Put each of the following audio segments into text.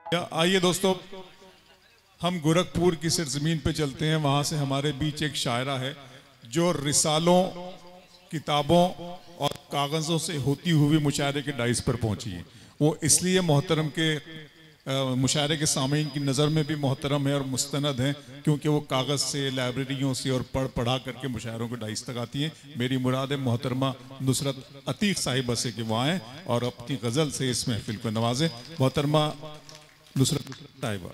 आइए दोस्तों, हम गोरखपुर की सरजमीन पे चलते हैं। वहाँ से हमारे बीच एक शायरा है जो रिसालों, किताबों और कागज़ों से होती हुई मुशायरे के डाइस पर पहुँची है। वो इसलिए मोहतरम के मुशायरे के सामीन की नज़र में भी मोहतरम है और मुस्तनद हैं, क्योंकि वो कागज़ से, लाइब्रेरियों से और पढ़ा करके मुशायरों के डाइस तक आती हैं। मेरी मुराद है मोहतरमा नुसरत अतीक साहिबा से कि वो आएँ और अपनी गज़ल से इस महफिल को नवाजें। मोहतरमा नुसरत साहिबा।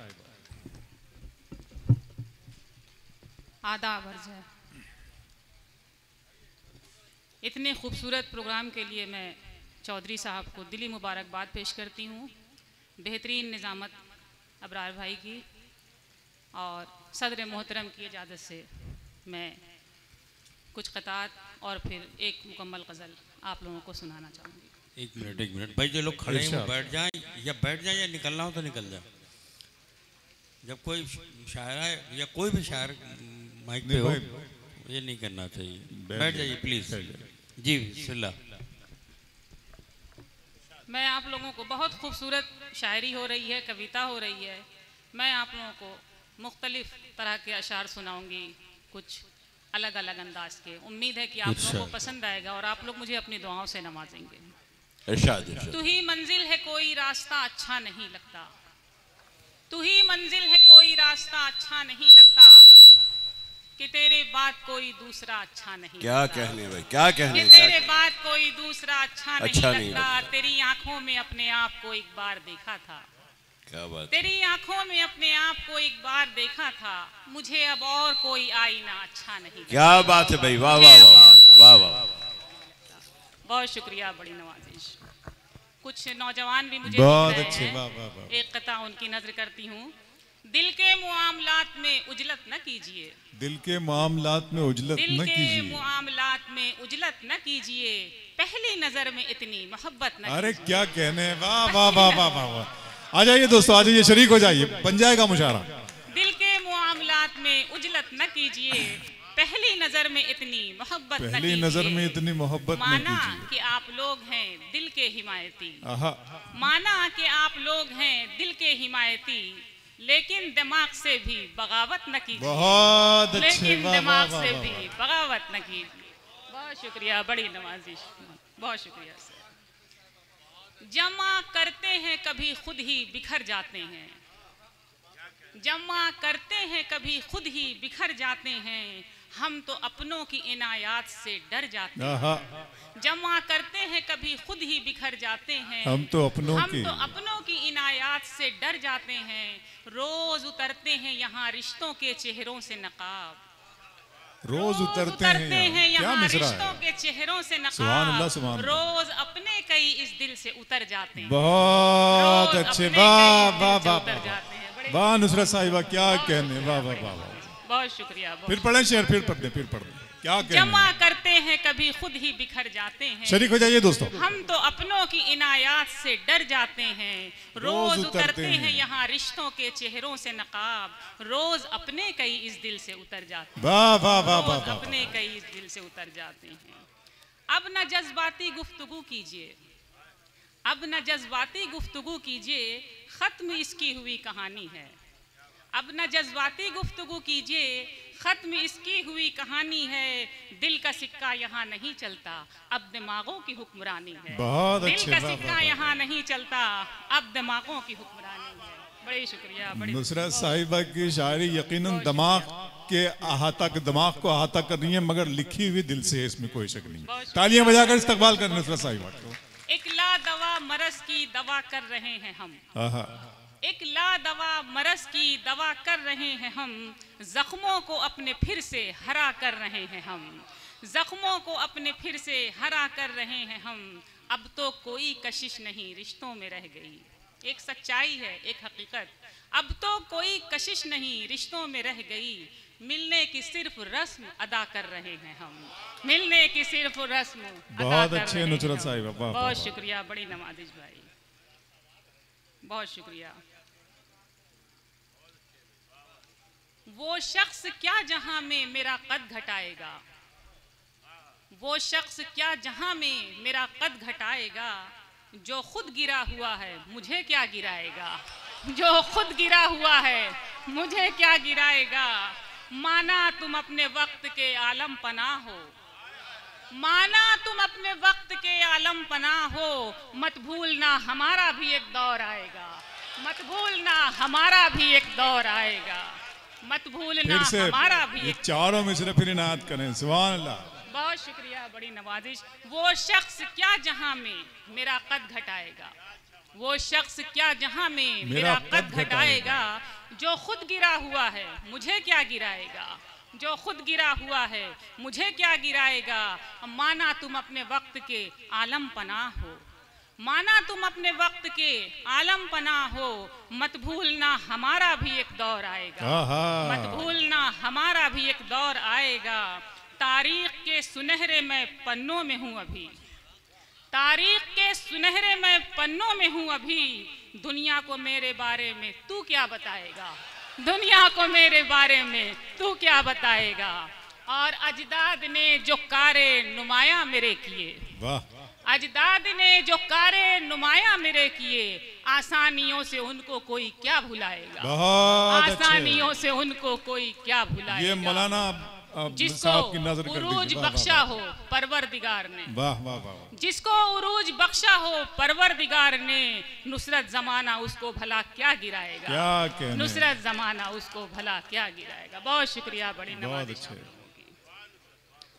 आदाब अर्ज़ है। इतने खूबसूरत प्रोग्राम के लिए मैं चौधरी साहब को दिली मुबारकबाद पेश करती हूँ। बेहतरीन निज़ामत अबरार भाई की और सदर मोहतरम की इजाज़त से मैं कुछ क़तात और फिर एक मुकम्मल गज़ल आप लोगों को सुनाना चाहूँगी। एक मिनट भाई, जो लोग खड़े हैं वो बैठ जाएं या निकलना हो तो निकल जाए। जब कोई शायरा या कोई भी शायर माइक पे हो, ये नहीं करना चाहिए। बैठ जाइए प्लीज जी। बिस्मिल्लाह। मैं आप लोगों को, बहुत खूबसूरत शायरी हो रही है, कविता हो रही है। मैं आप लोगों को मुख्तलिफ तरह के अशार सुनाऊंगी, कुछ अलग अलग अंदाज के। उम्मीद है कि आप लोगों को पसंद आएगा और आप लोग मुझे अपनी दुआओं से नवाजेंगे। तू ही मंजिल है, कोई रास्ता अच्छा नहीं लगता। तू ही मंजिल है, कोई रास्ता अच्छा नहीं लगता, कि तेरे बाद कोई दूसरा अच्छा नहीं। क्या कहने भाई, क्या कहने, कि तेरे बाद कोई दूसरा अच्छा नहीं लगता। तेरी आंखों में अपने आप को एक बार देखा था। क्या बात। तेरी आंखों में अपने आप को एक बार देखा था, मुझे अब और कोई आईना अच्छा नहीं। क्या बात है भाई, वाह वाह वाह वाह वाह। बहुत शुक्रिया, बड़ी नवाजिश। कुछ नौजवान भी मुझे बहुत अच्छे, वाह वाह वाह। एक कता उनकी नजर करती हूँ। दिल के मुआमलात में उजलत न कीजिए। दिल के मामलात में उजलत न कीजिए। दिल के मामलात में उजलत न कीजिए, पहली नजर में इतनी मोहब्बत न। अरे क्या कहने, वाह वाह वाह वाह वाह वाह। आ जाइए दोस्तों, आ जाइए, शरीक हो जाइए, बन जाएगा मुशायरा। दिल के मामलात में उजलत न कीजिए, पहली नजर में इतनी मोहब्बत न कीजिए। पहली नजर में इतनी मोहब्बत न कीजिए। माना कि आप लोग हैं दिल के हिमायती। माना कि आप लोग हैं दिल के हिमायती, लेकिन दिमाग से भी बगावत न कीजिए। बहुत अच्छे, लेकिन दिमाग से भी बगावत न कीजिए। बहुत शुक्रिया, बड़ी नवाजिश, बहुत शुक्रिया सर। जमा करते हैं कभी खुद ही बिखर जाते हैं। जमा करते हैं कभी खुद ही बिखर जाते हैं, हम तो अपनों की इनायात से डर जाते हैं। जमा करते हैं कभी खुद ही बिखर जाते हैं, हम तो अपनों की इनायात से डर जाते हैं। रोज उतरते हैं यहाँ रिश्तों के चेहरों से नकाब। रोज उतरते हैं यहाँ रिश्तों के चेहरों से नकाब। रोज अपने कई इस दिल से उतर जाते हैं। बहुत अच्छे, वाह वाह वाह वाह नुसरत साहिबा, क्या कहने, वाह वाह वाह वाह। बहुत शुक्रिया। फिर पढ़ें शेर, फिर पढ़ दे। क्या कहने। जमा करते हैं कभी खुद ही बिखर जाते हैं। शरीक हो जाइए दोस्तों। हम तो अपनों की इनायात से डर जाते हैं। रोज उतरते हैं यहाँ रिश्तों के चेहरों से नकाब। रोज अपने कई इस दिल से उतर जाते हैं। वाह वाह वाह वाह। अपने कई इस दिल से उतर जाते हैं। अब न जज्बाती गुफ्तगू कीजिए, अब न जज्बाती गुफ्तगू कीजिए, खत्म इसकी हुई कहानी है। अब न जज्बाती गुफ्तगू कीजिए, खत्म इसकी हुई कहानी है। दिल का सिक्का यहाँ नहीं चलता, अब दिमागों की हुक्मरानी है। बहुत दिल का सिक्का यहाँ नहीं चलता, अब दिमागों की हुक्मरानी है। बड़े शुक्रिया। नुसरत साहिबा की शायरी यकीनन दिमाग को अहाता कर रही है, मगर लिखी हुई दिल से है, इसमें कोई शक नहीं। तालियां बजाकर इस्तकबाल करें नुसरत साहिबा को। एक ला दवा मरज की दवा कर रहे हैं हम। एक ला दवा मरज की दवा कर रहे हैं हम, जख्मों को अपने फिर से हरा कर रहे हैं हम। जख्मों को अपने फिर से हरा कर रहे हैं हम। अब तो कोई कशिश नहीं रिश्तों में रह गई। एक सच्चाई है, एक हकीकत। अब तो कोई कशिश नहीं रिश्तों में रह गई। मिलने की सिर्फ रस्म अदा कर रहे हैं हम। मिलने की सिर्फ रस्म बहुत अच्छे नुसरत साहिबा, बहुत शुक्रिया, बड़ी नवाजिश भाई, बहुत शुक्रिया। वो शख्स क्या जहां में मेरा कद घटाएगा, वो शख्स क्या जहां में मेरा कद घटाएगा, जो खुद गिरा हुआ है मुझे क्या गिराएगा। जो खुद गिरा हुआ है मुझे क्या गिराएगा। माना तुम अपने वक्त के आलम पनाह हो, माना तुम अपने वक्त के आलम पनाह हो, मत भूलना हमारा भी एक दौर आएगा, मत भूलना हमारा भी एक दौर आएगा, मत भूलना हमारा भी एक। चारों में सिर्फ फिर इनायत करें, सुभान अल्लाह। बहुत शुक्रिया, बड़ी नवाजिश। वो शख्स क्या जहां में मेरा कद घटाएगा, वो शख्स क्या जहां में मेरा कद घटाएगा। जो खुद गिरा हुआ है मुझे क्या गिराएगा, जो खुद गिरा हुआ है मुझे क्या गिराएगा। माना तुम अपने वक्त के आलम पनाह हो, माना तुम अपने वक्त के आलम पनाह हो, मत भूलना हमारा भी एक दौर आएगा, मत भूलना हमारा भी एक दौर आएगा। तारीख के सुनहरे मैं पन्नों में हूँ अभी, तारीख के सुनहरे मैं पन्नों में हूँ अभी। दुनिया को मेरे बारे में तू क्या बताएगा, दुनिया को मेरे बारे में तू क्या बताएगा। और अजदाद ने जो कारे नुमाया मेरे किए, अजदाद ने जो कारे नुमाया मेरे किए, आसानियों से उनको कोई क्या भुलाएगा, आसानियों से उनको कोई क्या भुलाएगा। ये मौलाना जिसको उरूज बख्शा हो परवरदिगार ने, वाह वाह वाह, जिसको उरूज बख्शा हो परवरदिगार ने, नुसरत जमाना उसको भला क्या गिराएगा, क्या कहने, नुसरत जमाना उसको भला क्या गिराएगा। बहुत शुक्रिया, बड़ी नवाजिश,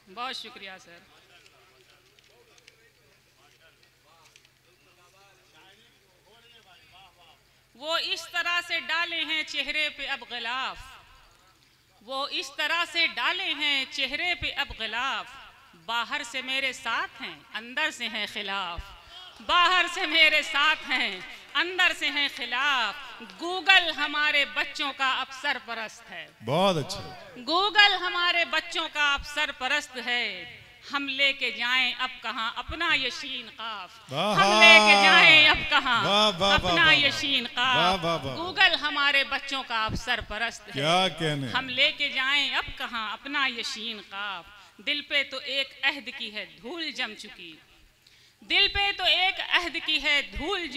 बहुत शुक्रिया सर। वो इस तरह से डाले हैं चेहरे पे अब गिलाफ, वो इस तरह से डाले हैं चेहरे पे अब गिलाफ। बाहर से मेरे साथ हैं अंदर से हैं खिलाफ, बाहर से मेरे साथ हैं अंदर से हैं खिलाफ। गूगल हमारे बच्चों का अब सरपरस्त है, बहुत अच्छा, गूगल हमारे बच्चों का अब सरपरस्त है। हम लेके जाएं अब कहां अपना यशीन काफ, हम लेके जाएं अब कहां अपना यशीन काफ। गूगल हमारे बच्चों का अब सरपरस्त है, क्या कहने, हम लेके जाएं अब कहां अपना यशीन काफ। दिल पे तो एक अहद की है धूल जम चुकी, दिल पे तो एक अहद की है धूल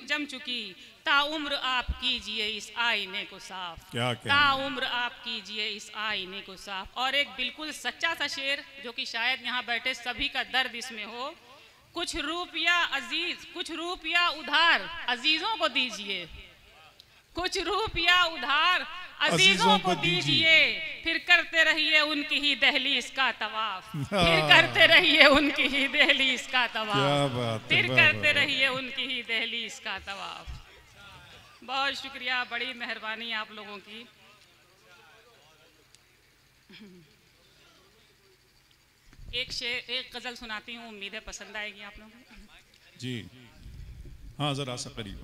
जम चुकी। ताउम्र आप कीजिए इस आईने को साफ, ताउम्र आप कीजिए इस आईने को साफ। और एक बिल्कुल सच्चा सा शेर जो कि शायद यहाँ बैठे सभी का दर्द इसमें हो। कुछ रुपया अजीज, कुछ रुपया उधार अजीजों को दीजिए, कुछ रुपया उधार अजीजों को दीजिए, फिर करते रहिए उनकी ही दहलीज का तवाफ, फिर करते रहिए उनकी ही दहलीज का तवाफ, फिर करते रहिए उनकी ही दहलीज का तवाफ। बहुत शुक्रिया, बड़ी मेहरबानी आप लोगों की। एक गजल सुनाती हूँ, उम्मीद है पसंद आएगी आप लोगों को। जी हाँ, जरा सा करीब।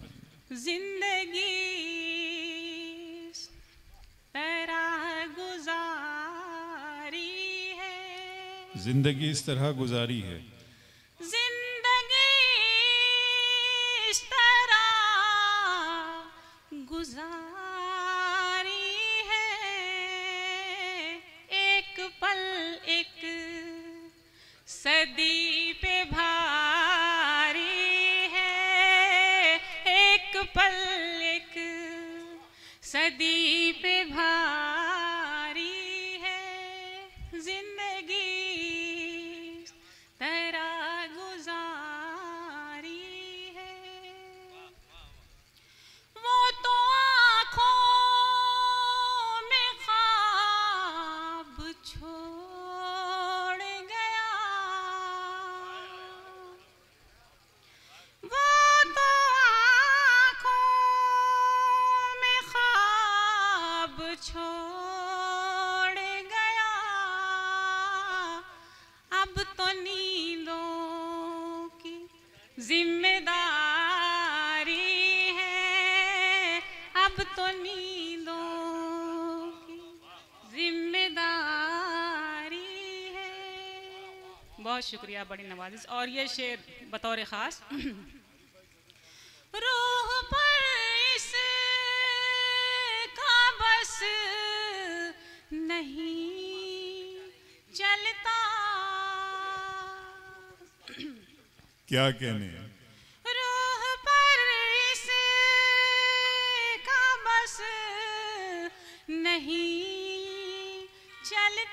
जिंदगी तरह गुजारी है, जिंदगी इस तरह गुजारी है, जिंदगी इस तरह गुजारी है। एक पल एक सदी पे भारी है, एक पल एक सदी पे भारी है। जिंदगी तरह गुजारी है, वो तो आँखों में ख्वाब छोड़ गया, वो तो छोड़ गया। अब तो नींदों की जिम्मेदारी है, अब तो नींदों की जिम्मेदारी है। बहुत शुक्रिया, बड़ी नवाजिश। और ये शेर बतौर ख़ास रूह पर इस बस नहीं चलता, क्या कहने, रूह पर इस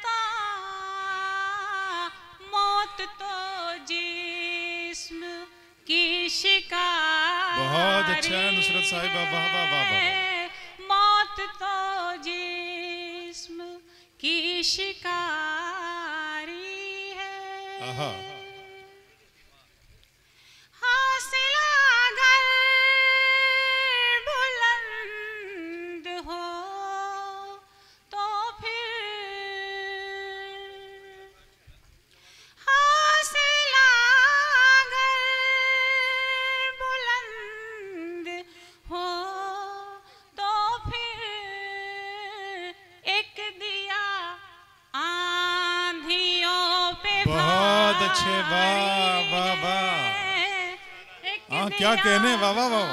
करता मौत तो जिस्म की शिकार। बहुत अच्छा है नुसरत साहिबा, वाह वाह वाह वाह। मौत तो जिस्म की शिकारी है। आहा। हौसला अगर बुलंद हो तो फिर हौसला अगर बुलंद हो तो फिर एक दिया आंधियों पे बहुत अच्छे, वाह वाह वाह। हाँ क्या कहने, वाह वाह वाह।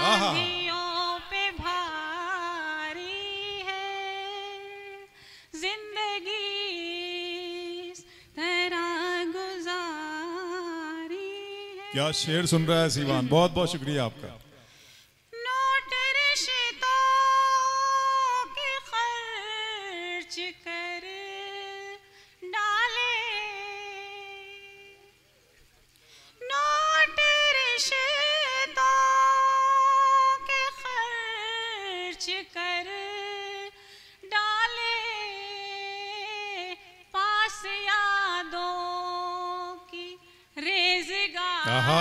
आहा। आंधियों पे भारी है जिंदगी इस तरह गुजारी है। क्या शेर सुन रहा है सीवान, बहुत बहुत शुक्रिया आपका। नोट रिश्तों के खर्च कर डाले, नोट रिश्तों के खर्च कर डाले, पास यादों की रेज़गारी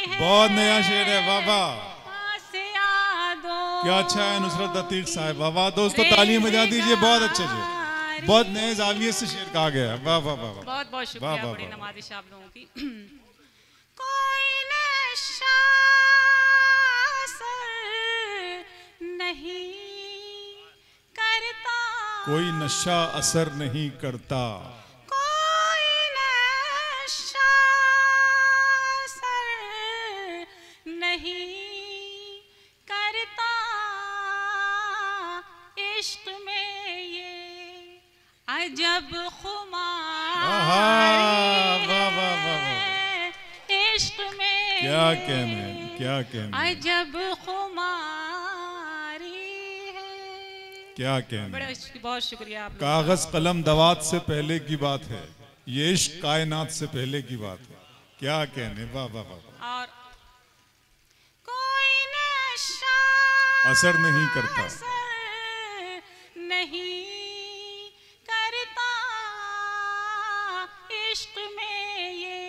है। बहुत नया शेर है, वाह वाह। पास यादों क्या अच्छा है नुसरत अतीक साहब, वाह वाह। दोस्तों तालियां बजा दीजिए, बहुत अच्छे शेर, बहुत नए जाविये से शेर कहा गया है, वाह वाह वाह वाह। बहुत बहुत शुक्रिया, वाह, वाह, बड़ी वाह। नवाजिश आप लोगों की। कोई नशा असर नहीं करता, कोई नशा असर नहीं करता, कोई नशा असर नहीं करता, इश्क में ये अजब आहा, खुमारी वाह वाह वाह वाह। है। इश्क में क्या कहने, क्या कहने, अजब खुमारी है। क्या कहने। बहुत शुक्रिया आप लोगों का। कागज कलम दवात से पहले की बात है, ये इश्क कायनात से पहले की बात है। क्या कहने, वाह वाह वाह। और कोई नशा असर नहीं करता, असर नहीं करता, इश्क में ये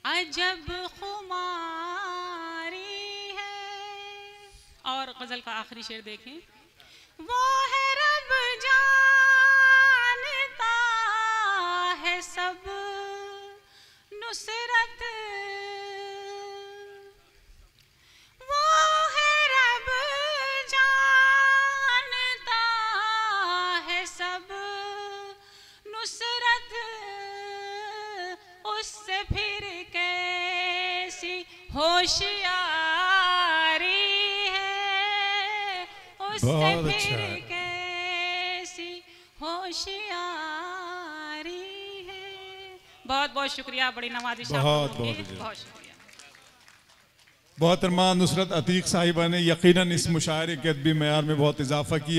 अजब खुमारी है। और गजल का आखिरी शेर देखें। वो है रब जानता है सब नुसरत, वो है रब जानता है सब नुसरत, उससे फिर कैसी होशियारी है, उससे बहुत फिर अच्छा है। कैसी होशियारी है। बहुत बहुत शुक्रिया, बड़ी नवाजिश आप बहुत लोगों बहुत की। शुक्रिया। बहुत शुक्रिया। मोहतरमा नुसरत अतीक साहिबा ने यकीनन इस मुशायरे के अदबी मयार में बहुत इजाफा किया।